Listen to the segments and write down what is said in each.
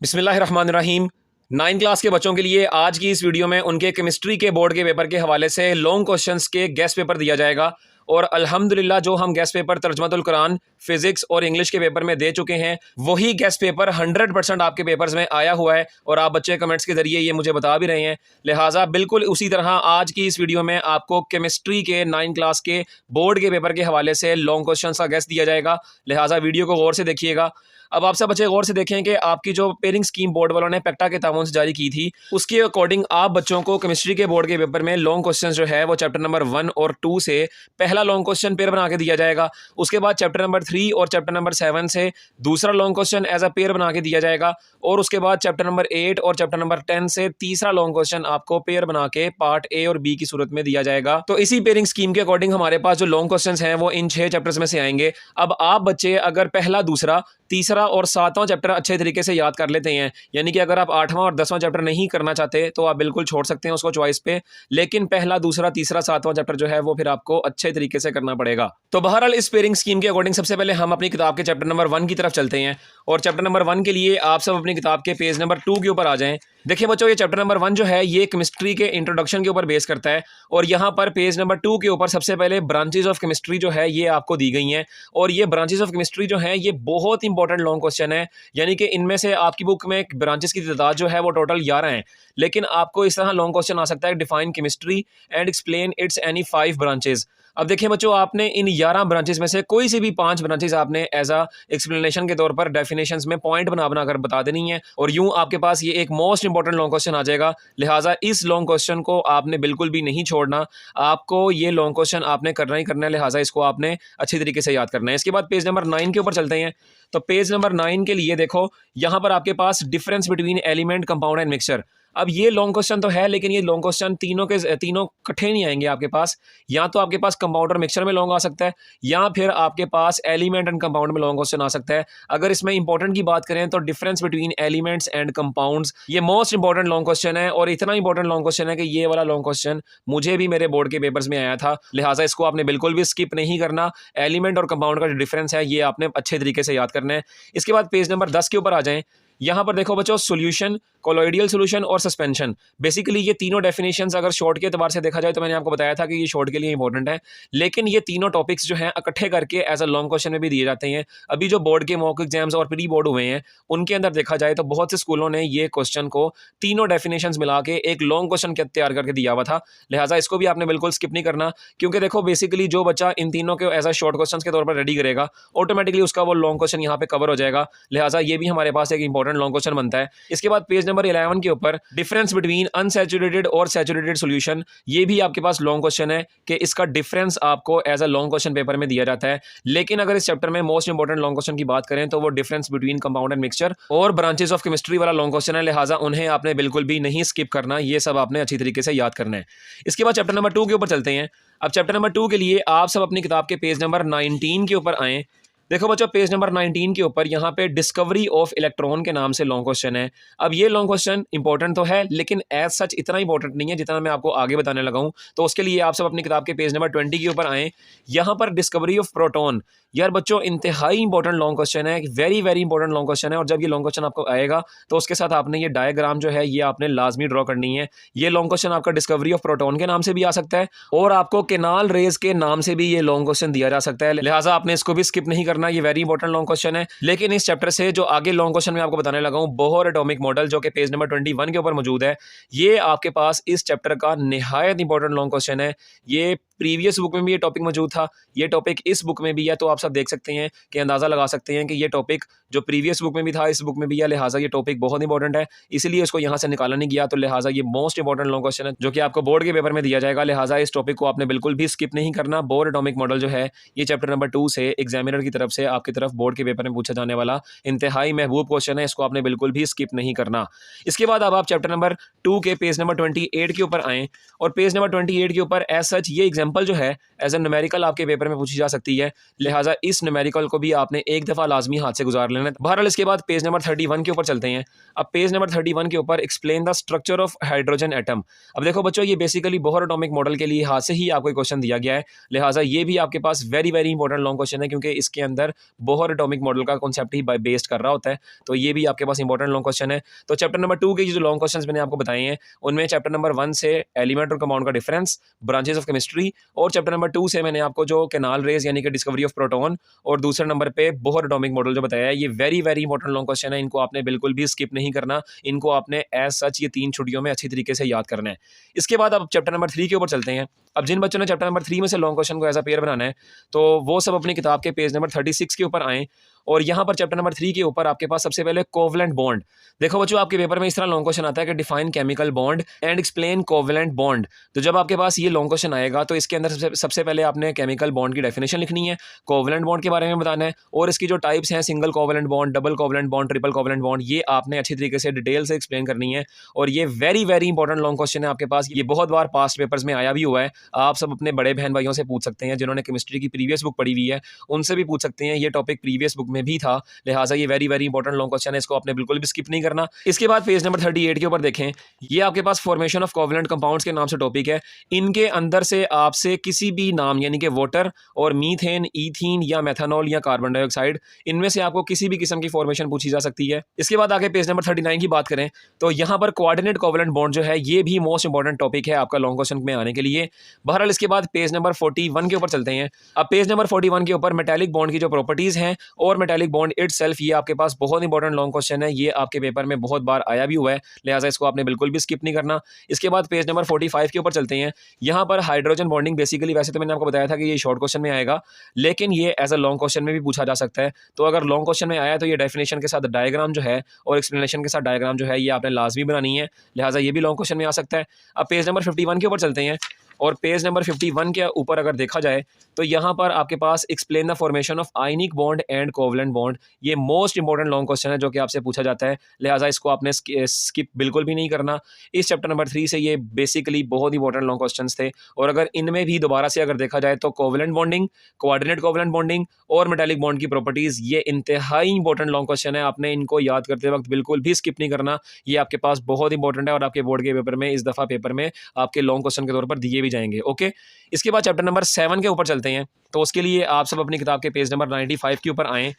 बिस्मिल्लाहिर्रहमानिर्रहीम। 9 क्लास के बच्चों के लिए आज की इस वीडियो में उनके केमिस्ट्री के बोर्ड के पेपर के हवाले से लॉन्ग क्वेश्चंस के गेस्ट पेपर दिया जाएगा। और अल्हम्दुलिल्लाह जो हम गेस्ट पेपर तर्जुमातुल कुरान, फिजिक्स और इंग्लिश के पेपर में दे चुके हैं, वही गेस्ट पेपर 100% आपके पेपर्स में आया हुआ है और आप बच्चे कमेंट्स के जरिए ये मुझे बता भी रहे हैं। लिहाजा बिल्कुल उसी तरह आज की इस वीडियो में आपको केमिस्ट्री के 9 क्लास के बोर्ड के पेपर के हवाले से लॉन्ग क्वेश्चन का गेस्ट दिया जाएगा। लिहाजा वीडियो को गौर से देखिएगा। अब आप सब बच्चे गौर से देखें कि आपकी जो पेयरिंग स्कीम बोर्ड वालों ने पेक्टा के ताउन से जारी की थी, उसके अकॉर्डिंग आप बच्चों को केमिस्ट्री के बोर्ड के पेपर में लॉन्ग क्वेश्चन जो है वो चैप्टर नंबर 1 और 2 से पहला लॉन्ग क्वेश्चन पेयर बना के दिया जाएगा। उसके बाद चैप्टर नंबर 3 और चैप्टर नंबर 7 से दूसरा long question as a pair बना के दिया जाएगा। और उसके बाद चैप्टर नंबर 8 और चैप्टर नंबर 10 से तीसरा लॉन्ग क्वेश्चन आपको पेयर बना के पार्ट ए और बी की सूरत में दिया जाएगा। तो इसी पेयरिंग स्कीम के अकॉर्डिंग हमारे पास जो लॉन्ग क्वेश्चन हैं वो इन 6 चैप्टर्स में से आएंगे। अब आप बच्चे अगर पहला, दूसरा, तीसरा और 7वां चैप्टर अच्छे तरीके से याद कर लेते हैं, यानी कि अगर आप 8वां और 10वां चैप्टर नहीं करना चाहते तो आप बिल्कुल छोड़ सकते हैं उसको चॉइस पे, लेकिन पहला, दूसरा, तीसरा, 7वां चैप्टर जो है वो फिर आपको अच्छे तरीके से करना पड़ेगा। तो बहरहाल इस पेयरिंग स्कीम के अकॉर्डिंग सबसे पहले हम अपनी किताब के चैप्टर नंबर 1 की तरफ चलते हैं। और चैप्टर नंबर 1 के लिए आप सब अपनी किताब के पेज नंबर 2 के ऊपर आ जाएं। देखिए बच्चों, ये चैप्टर नंबर 1 जो है ये केमिस्ट्री के इंट्रोडक्शन के ऊपर बेस करता है। और यहाँ पर पेज नंबर 2 के ऊपर सबसे पहले ब्रांचेज ऑफ केमिस्ट्री जो है ये आपको दी गई हैं। और ये ब्रांचेज ऑफ केमिस्ट्री जो है ये बहुत इंपॉर्टेंट लॉन्ग क्वेश्चन है, यानी कि इनमें से आपकी बुक में ब्रांचेस की तादाद जो है वो टोटल 11 है, लेकिन आपको इस तरह लॉन्ग क्वेश्चन आ सकता है, define chemistry and explain it's any 5 branches. अब देखिए बच्चों, आपने इन 11 ब्रांचेस में से कोई सी भी 5 ब्रांचेस आपने एज अ एक्सप्लेनेशन के तौर पर डेफिनेशंस में पॉइंट बना कर बता देनी है, और यूं आपके पास ये एक मोस्ट इंपॉर्टेंट लॉन्ग क्वेश्चन आ जाएगा। लिहाजा इस लॉन्ग क्वेश्चन को आपने बिल्कुल भी नहीं छोड़ना, आपको ये लॉन्ग क्वेश्चन आपने करना ही करना है। लिहाजा इसको आपने अच्छी तरीके से याद करना है। इसके बाद पेज नंबर 9 के ऊपर चलते हैं। तो पेज नंबर 9 के लिए देखो, यहाँ पर आपके पास difference between element, compound and mixture. अब ये लॉन्ग क्वेश्चन तो है, लेकिन ये लॉन्ग क्वेश्चन तीनों इकट्ठे नहीं आएंगे आपके पास। या तो आपके पास कंपाउंड और मिक्सचर में लॉन्ग आ सकता है, या फिर आपके पास एलिमेंट एंड कंपाउंड में लॉन्ग क्वेश्चन आ सकता है। अगर इसमें इंपॉर्टेंट की बात करें तो difference between elements and compounds, ये मोस्ट इंपॉर्टेंट लॉन्ग क्वेश्चन है। और इतना इंपॉर्टेंट लॉन्ग क्वेश्चन है कि ये वाला लॉन्ग क्वेश्चन मुझे भी मेरे बोर्ड के पेपर्स में आया था। लिहाजा इसको आपने बिल्कुल भी स्किप नहीं करना। एलिमेंट और कंपाउंड का जो डिफरेंस है ये आपने अच्छे तरीके से याद करना है। इसके बाद पेज नंबर 10 के ऊपर आ जाएं। यहाँ पर देखो बच्चों, सॉल्यूशन, कोलॉइडियल सॉल्यूशन और सस्पेंशन। बेसिकली ये तीनों डेफिनेशंस अगर शॉर्ट के एतबार से देखा जाए तो मैंने आपको बताया था कि ये शॉर्ट के लिए इंपॉर्टेंट है, लेकिन ये तीनों टॉपिक्स जो हैं इकट्ठे करके एज अ लॉन्ग क्वेश्चन में भी दिए जाते हैं। अभी जो बोर्ड के मॉक एग्जाम्स और प्री बोर्ड हुए हैं उनके अंदर देखा जाए तो बहुत से स्कूलों ने ये क्वेश्चन को तीनों डेफिनेशंस मिला के एक लॉन्ग क्वेश्चन तैयार करके दिया हुआ था। लिहाजा इसको भी आपने बिल्कुल स्किप नहीं करना, क्योंकि देखो बेसिकली जो बच्चा इन तीनों को एज अ शॉर्ट क्वेश्चन के तौर पर रेडी करेगा, ऑटोमेटिकली उसका वो लॉन्ग क्वेश्चन यहाँ पे कवर हो जाएगा। लिहाजा ये भी हमारे पास एक इंपॉर्टेंट लॉन्ग क्वेश्चन बनता है। इसके बाद पेज नंबर 11 के ऊपर डिफरेंस बिटवीन अनसैचुरेटेड और सैचुरेटेड सॉल्यूशन, ये भी आपके पास लॉन्ग क्वेश्चन है कि इसका डिफरेंस आपको as a long question paper में दिया जाता है। लेकिन अगर इस चैप्टर में मोस्ट इंपॉर्टेंट लॉन्ग क्वेश्चन की बात करें तो वो difference between compound and mixture और ब्रांचेस ऑफ केमिस्ट्री वाला लॉन्ग क्वेश्चन है। लिहाजा उन्हें आपने बिल्कुल भी नहीं स्किप करना, ये सब आपने अच्छी तरीके से याद करना है। इसके बाद चैप्टर नंबर 2 के ऊपर चलते हैं। अब चैप्टर नंबर 2 के लिए आप सब अपनी किताब के पेज नंबर 19 के ऊपर आएँ। देखो बच्चों, पेज नंबर 19 के ऊपर यहाँ पे डिस्कवरी ऑफ इलेक्ट्रॉन के नाम से लॉन्ग क्वेश्चन है। अब ये लॉन्ग क्वेश्चन इंपॉर्टेंट तो है, लेकिन एज सच इतना इंपॉर्टेंट नहीं है जितना मैं आपको आगे बताने लगा हूँ। तो उसके लिए आप सब अपनी किताब के पेज नंबर 20 के ऊपर आएँ। यहाँ पर डिस्कवरी ऑफ प्रोटॉन, यार बच्चों इंतहाई इंपॉर्टेंट लॉन्ग क्वेश्चन है, very very important long question है। और जब ये लॉन्ग क्वेश्चन आपको आएगा तो उसके साथ आपने ये डायग्राम जो है ये आपने लाजमी ड्रॉ करनी है। ये लॉन्ग क्वेश्चन आपका डिस्कवरी ऑफ प्रोटॉन के नाम से भी आ सकता है, और आपको केनाल रेज के नाम से भी ये लॉन्ग क्वेश्चन दिया जा सकता है। लिहाजा आपने इसको भी स्किप नहीं करना, ये वेरी इंपॉर्टेंट लॉन्ग क्वेश्चन है। लेकिन इस चैप्टर से जो आगे लॉन्ग क्वेश्चन मैं आपको बताने लगा हूँ, बोहर एटॉमिक मॉडल, जो कि पेज नंबर 21 के ऊपर मौजूद है, ये आपके पास इस चैप्टर का निहायत इंपॉर्टेंट लॉन्ग क्वेश्चन है। ये प्रीवियस बुक में भी ये टॉपिक मौजूद था, ये टॉपिक इस बुक में भी है। तो आप सब देख सकते हैं कि अंदाज़ा लगा सकते हैं कि ये टॉपिक जो प्रीवियस बुक में भी था इस बुक में भी है। लिहाजा ये टॉपिक बहुत इंपॉर्टेंट है, इसीलिए इसको यहाँ से निकाला नहीं गया। तो लिहाजा ये मोस्ट इंपॉर्टेंट लॉन्ग क्वेश्चन है जो कि आपको बोर्ड के पेपर में दिया जाएगा। लिहाजा इस टॉपिक को आपने बिल्कुल भी स्किप नहीं करना। बोर एटॉमिक मॉडल जो है ये चैप्टर नंबर 2 से एग्जामिनर की तरफ से आपकी तरफ बोर्ड के पेपर में पूछा जाने वाला इंतहाई महबूब क्वेश्चन है, इसको आपने बिल्कुल भी स्किप नहीं करना। इसके बाद अब आप चैप्टर नंबर 2 के पेज नंबर 28 के ऊपर आएँ। और पेज नंबर 28 के ऊपर एज सच ये एग्जाम्पल जो है एज ए न्यूमेरिकल आपके पेपर में पूछी जा सकती है। लिहाजा इस न्यूमेरिकल को भी आपने एक दफ़ा लाजमी हाथ से गुजार लेना है। बहरहाल इसके बाद पेज नंबर 31 के ऊपर चलते हैं। अब पेज नंबर 31 के ऊपर explain the structure of hydrogen atom. अब देखो बच्चों, ये बेसिकली बोहर एटॉमिक मॉडल के लिए हाथ से ही आपको क्वेश्चन दिया गया है। लिहाजा ये भी आपके पास very very important long question है, क्योंकि इसके अंदर बोहर एटॉमिक मॉडल का कॉन्सेप्ट ही बेस्ड कर रहा होता है। तो ये भी आपके पास इंपॉर्टेंट लॉन्ग क्वेश्चन है। तो चैप्टर नंबर 2 के जो लॉन्ग क्वेश्चन मैंने आपको बताए हैं उनमें चैप्टर नंबर 1 से एलिमेंट और कंपाउंड का डिफरेंस, ब्रांचेस ऑफ केमिस्ट्री, और चैप्टर नंबर 2 से मैंने आपको जो कैनाल रेज यानी कि डिस्कवरी ऑफ प्रोटॉन, और दूसरे नंबर पे बोहर एटॉमिक मॉडल जो बताया है, ये very very important long question है। इनको आपने बिल्कुल भी स्किप नहीं करना, इनको आपने एज सच ये 3 छुट्टियों में अच्छी तरीके से याद करना है। इसके बाद अब चैप्टर नंबर 3 के ऊपर चलते हैं। अब जिन बच्चों ने चैप्टर नंबर 3 में से लॉन्ग क्वेश्चन को एज अ पेयर बनाना है तो वो सब अपनी किताब के पेज नंबर 36 के ऊपर आएँ, और यहाँ पर चैप्टर नंबर 3 के ऊपर आपके पास सबसे पहले कोवलेंट बॉन्ड। देखो बच्चों, आपके पेपर में इस तरह लॉन्ग क्वेश्चन आता है कि define chemical bond and explain covalent bond. तो जब आपके पास ये लॉन्ग क्वेश्चन आएगा तो इसके अंदर सबसे पहले आपने केमिकल बॉन्ड की डेफिनेशन लिखनी है, कोवलेंट बॉन्ड के बारे में बताना है, और इसकी जो टाइप्स हैं single covalent bond, double covalent bond, triple covalent bond, ये आपने अच्छी तरीके से डिटेल से एक्सप्लेन करनी है। और ये very very important long question है आपके पास, ये बहुत बार पास्ट पेपर्स में आया भी हुआ है। आप सब अपने बड़े बहन भाइयों से पूछ सकते हैं जिन्होंने केमिस्ट्री की प्रीवियस बुक पढ़ी हुई है, उनसे भी पूछ सकते हैं। ये टॉपिक प्रीवियस बुक में भी था, लिहाजा ये very very important long question है, इसको आपने बिल्कुल भी स्किप नहीं करना। इसके बाद पेज नंबर 38 के ऊपर देखें, ये आपके पास फॉर्मेशन ऑफ कोवलेंट कंपाउंड्स के नाम से टॉपिक है। इनके अंदर से आपसे किसी भी नाम यानी कि वाटर और मीथेन, ईथीन या मेथनॉल या कार्बन डाइऑक्साइड, इनमें से आपको किसी भी किस्म की फॉर्मेशन पूछी जा सकती है। इसके बाद आगे पेज नंबर 39 की बात करें तो यहाँ पर कोऑर्डिनेट कोवलेंट बॉन्ड जो है ये भी मोस्ट इंपॉर्टेंट टॉपिक है आपका लॉन्ग क्वेश्चन में आने के लिए। बहरहाल इसके बाद पेज नंबर 41 के ऊपर चलते हैं। अब पेज नंबर 41 के ऊपर मेटालिक बॉन्ड की जो प्रॉपर्टीज हैं और मेटालिक बॉन्ड इटसेल्फ, ये आपके पास बहुत इंपॉर्टेंट लॉन्ग क्वेश्चन है, ये आपके पेपर में बहुत बार आया भी हुआ है, लिहाजा इसको आपने बिल्कुल भी स्किप नहीं करना। इसके बाद पेज नंबर 45 के ऊपर चलते हैं। यहाँ पर हाइड्रोजन बॉन्डिंग बेसिकली, वैसे तो मैंने आपको बताया था कि ये शॉर्ट क्वेश्चन में आएगा, लेकिन ये एज अ लॉन्ग क्वेश्चन में भी पूछा जा सकता है। तो अगर लॉन्ग क्वेश्चन में आया तो ये डेफिनेशन के साथ डायग्राम जो है और एक्सप्लेनेशन के साथ डायग्राम जो है ये आपने लाजमी बनानी है, लिहाजा ये भी लॉन्ग क्वेश्चन में आ सकता है। अब पेज नंबर 51 के ऊपर चलते हैं, और पेज नंबर 51 के ऊपर अगर देखा जाए तो यहाँ पर आपके पास explain the formation of ionic bond and covalent bond, ये मोस्ट इंपॉर्टेंट लॉन्ग क्वेश्चन है जो कि आपसे पूछा जाता है, लिहाजा इसको आपने स्किप बिल्कुल भी नहीं करना। इस चैप्टर नंबर 3 से ये बेसिकली बहुत इंपॉर्टेंट लॉन्ग क्वेश्चंस थे, और अगर इनमें भी दोबारा से अगर देखा जाए तो covalent bonding, coordinate covalent bonding और मेटालिक बॉन्ड की प्रॉपर्टीज, ये इंतहाई इंपॉर्टेंट लॉन्ग क्वेश्चन है, आपने इनको याद करते वक्त बिल्कुल भी स्किप नहीं करना। ये आपके पास बहुत इंपॉर्टेंट है और आपके बोर्ड के पेपर में इस दफ़ा पेपर में आपके लॉन्ग क्वेश्चन के तौर पर दिए भी जाएंगे। ओके, इसके बाद चैप्टर नंबर 7 के ऊपर चलते हैं। तो उसके लिए आप सब अपनी किताब के पेज नंबर 95 के ऊपर आएँ,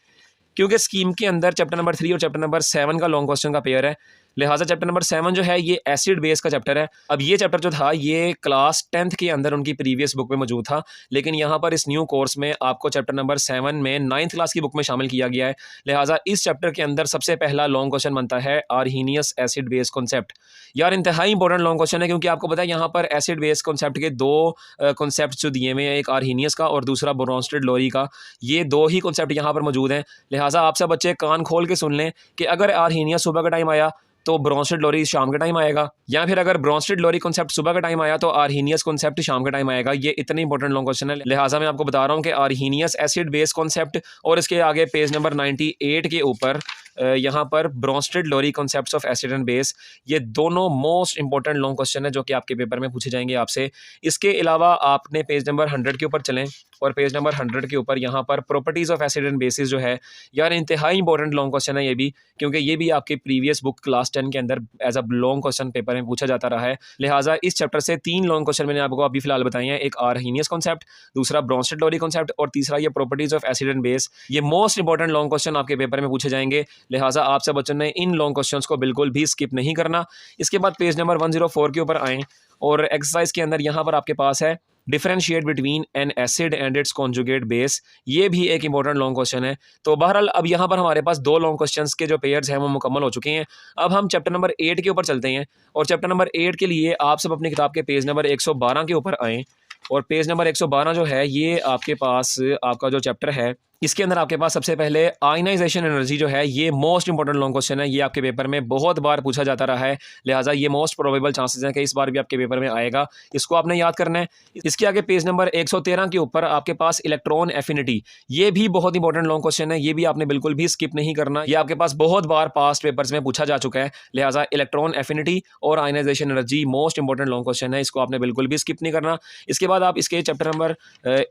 क्योंकि स्कीम के अंदर चैप्टर नंबर 3 और चैप्टर नंबर 7 का लॉन्ग क्वेश्चन का पेयर है, लिहाजा चैप्टर नंबर 7 जो है ये एसिड बेस का चैप्टर है। अब ये चैप्टर जो था ये क्लास 10th के अंदर उनकी प्रीवियस बुक में मौजूद था, लेकिन यहाँ पर इस न्यू कोर्स में आपको चैप्टर नंबर 7 में 9th क्लास की बुक में शामिल किया गया है, लिहाजा इस चैप्टर के अंदर सबसे पहला लॉन्ग क्वेश्चन बनता है आर्हीनियस एसिड बेस कॉन्सेप्ट। यार इंतहाई इंपॉर्टेंट लॉन्ग क्वेश्चन है, क्योंकि आपको पता है यहाँ पर एसिड बेस कॉन्सेप्ट के दो कॉन्सेप्ट जो दिए हुए हैं, एक आर्हीनियस का और दूसरा ब्रोंस्टेड लोरी का, ये दो ही कॉन्सेप्ट यहाँ पर मौजूद हैं। लिहाजा आप सब बच्चे कान खोल के सुन लें कि अगर आर्हीनियस सुबह का टाइम आया तो ब्रोंस्टेड लोरी शाम के टाइम आएगा, या फिर अगर ब्रोंस्टेड लोरी कॉन्सेप्ट सुबह का टाइम आया तो आर्हीनियस कॉन्सेप्ट शाम के टाइम आएगा। ये इतने इंपॉर्टेंट लॉन्ग क्वेश्चन है, लिहाजा मैं आपको बता रहा हूँ कि आर्हीनियस एसिड बेस कॉन्सेप्ट और इसके आगे पेज नंबर 98 के ऊपर यहाँ पर Bronsted Lowry concepts of acid and base, ये दोनों मोस्ट इंपॉर्टेंट लॉन्ग क्वेश्चन है जो कि आपके पेपर में पूछे जाएंगे आपसे। इसके अलावा आपने पेज नंबर 100 के ऊपर चलें, और पेज नंबर 100 के ऊपर यहाँ पर properties of acid and bases जो है, यार इंतहाई इंपॉर्टेंट लॉन्ग क्वेश्चन है ये भी, क्योंकि ये भी आपके प्रीवियस बुक क्लास 10 के अंदर as a long question paper में पूछा जाता रहा है। लिहाजा इस चैप्टर से 3 लॉन्ग क्वेश्चन मैंने आपको अभी फिलहाल बताए हैं, एक आर्हीनियस कॉन्सेप्ट, दूसरा ब्रोंस्टेड लोरी कॉन्सेप्ट, और तीसरा ये properties of acid and base. ये मोस्ट इंपॉर्टेंट लॉन्ग क्वेश्चन आपके पेपर में पूछे जाएंगे, लिहाजा आप सब बच्चों ने इन लॉन्ग क्वेश्चंस को बिल्कुल भी स्किप नहीं करना। इसके बाद पेज नंबर 104 के ऊपर आएँ, और एक्सरसाइज के अंदर यहाँ पर आपके पास है differentiate between N acid and it's conjugate base, ये भी एक इंपॉर्टेंट लॉन्ग क्वेश्चन है। तो बहरहाल अब यहाँ पर हमारे पास 2 लॉन्ग क्वेश्चंस के जो पेयर्स हैं वो मुकम्मल हो चुके हैं। अब हम चैप्टर नंबर 8 के ऊपर चलते हैं, और चैप्टर नंबर 8 के लिए आप सब अपनी किताब के पेज नंबर 112 के ऊपर आएँ, और पेज नंबर 112 जो है ये आपके पास आपका जो चैप्टर है, इसके अंदर आपके पास सबसे पहले आयनाइजेशन एनर्जी जो है, ये मोस्ट इंपॉर्टेंट लॉन्ग क्वेश्चन है, ये आपके पेपर में बहुत बार पूछा जाता रहा है, लिहाजा ये मोस्ट प्रोबेबल चांसेस हैं कि इस बार भी आपके पेपर में आएगा, इसको आपने याद करना है। इसके आगे पेज नंबर 113 के ऊपर आपके पास इलेक्ट्रॉन एफिनिटी, ये भी बहुत इंपॉर्टेंट लॉन्ग क्वेश्चन है, ये भी आपने बिल्कुल भी स्किप नहीं करना, ये आपके पास बहुत बार पास्ट पेपर्स में पूछा जा चुका है, लिहाजा इलेक्ट्रॉन एफिनिटी और ionization energy most important long question है, इसको आपने बिल्कुल भी स्किप नहीं करना। इसके बाद आप इसके चैप्टर नंबर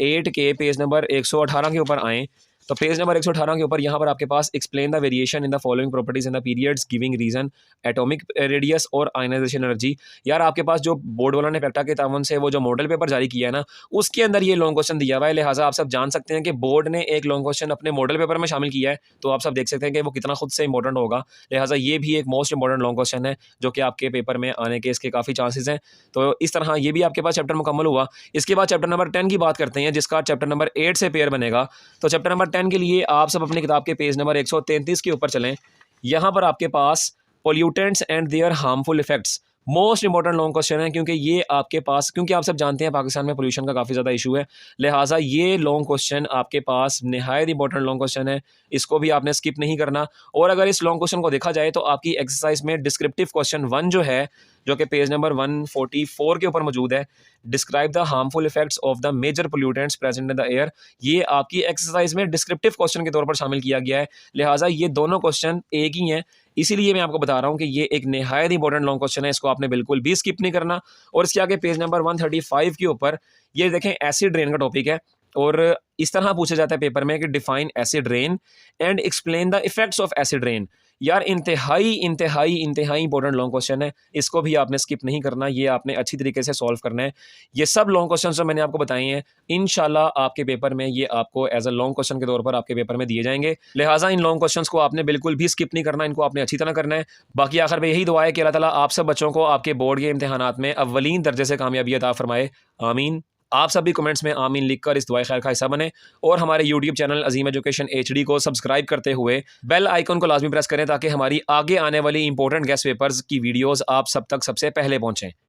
8 के पेज नंबर 118 के ऊपर आएँ, तो पेज नंबर 118 के ऊपर यहाँ पर आपके पास explain the variation in the following properties in the periods giving reason atomic radius और आयनाइजेशन एनर्जी। यार आपके पास जो बोर्ड वालों ने पेक्टा के तावन से वो जो मॉडल पेपर जारी किया है ना, उसके अंदर ये लॉन्ग क्वेश्चन दिया हुआ है। लिहाजा आप सब जान सकते हैं कि बोर्ड ने एक लॉन्ग क्वेश्चन अपने मॉडल पेपर में शामिल किया है, तो आप सब देख सकते हैं कि वो कितना खुद से इंपॉर्टेंट होगा। लिहाजा ये भी एक मोस्ट इंपॉर्टेंट लॉन्ग क्वेश्चन है जो कि आपके पेपर में आने के इसके काफ़ी चांसेस हैं। तो इस तरह ये भी आपके पास चैप्टर मुकम्मल हुआ। इसके बाद चैप्टर नंबर 10 की बात करते हैं, जिसका चैप्टर नंबर 8 से पेयर बनेगा। तो चैप्टर नंबर 10 के लिए आप सब अपनी किताब के पेज नंबर 133 के ऊपर चलें। यहाँ पर आपके पास pollutants and their harmful effects most important long question है, क्योंकि ये आपके पास, क्योंकि आप सब जानते हैं पाकिस्तान में पोल्यूशन का काफ़ी ज़्यादा इशू है। लिहाजा ये लॉन्ग क्वेश्चन आपके पास निहायत इंपॉर्टेंट लॉन्ग क्वेश्चन है, इसको भी आपने स्किप नहीं करना। और अगर इस लॉन्ग क्वेश्चन को देखा जाए तो आपकी एक्सरसाइज में डिस्क्रिप्टिव क्वेश्चन 1 जो है, जो कि पेज नंबर 144 के ऊपर मौजूद है, describe the harmful effects of the major pollutants present in the air, ये आपकी एक्सरसाइज में डिस्क्रिप्टिव क्वेश्चन के तौर पर शामिल किया गया है। लिहाजा ये दोनों क्वेश्चन एक ही हैं, इसीलिए मैं आपको बता रहा हूँ कि ये एक निहायत इंपॉर्टेंट लॉन्ग क्वेश्चन है, इसको आपने बिल्कुल भी स्किप नहीं करना। और इसके आगे पेज नंबर 135 के ऊपर ये देखें एसिड रेन का टॉपिक है, और इस तरह पूछा जाता है पेपर में कि define acid rain and explain the effects of acid rain. यार इंतहाई इंपॉर्टेंट लॉन्ग क्वेश्चन है, इसको भी आपने स्किप नहीं करना, ये आपने अच्छी तरीके से सॉल्व करना है। ये सब लॉन्ग क्वेश्चन जो मैंने आपको बताए हैं, इंशाल्लाह आपके पेपर में ये आपको एज अ लॉन्ग क्वेश्चन के तौर पर आपके पेपर में दिए जाएंगे। लिहाजा इन लॉन्ग क्वेश्चंस को आपने बिल्कुल भी स्किप नहीं करना, इनको आपने अच्छी तरह करना है। बाकी आखिर में यही दुआ है कि अल्लाह ताला आप सब बच्चों को आपके बोर्ड के इम्तिहानात में अव्वलीन दर्जे से कामयाबी अता फरमाए, आमीन। आप सभी कमेंट्स में आमीन लिखकर इस दुआ खैर का हिस्सा बने, और हमारे यूट्यूब चैनल अजीम एजुकेशन HD को सब्सक्राइब करते हुए बेल आइकन को लाजमी प्रेस करें, ताकि हमारी आगे आने वाली इंपॉर्टेंट गेस्ट पेपर्स की वीडियोस आप सब तक सबसे पहले पहुंचें।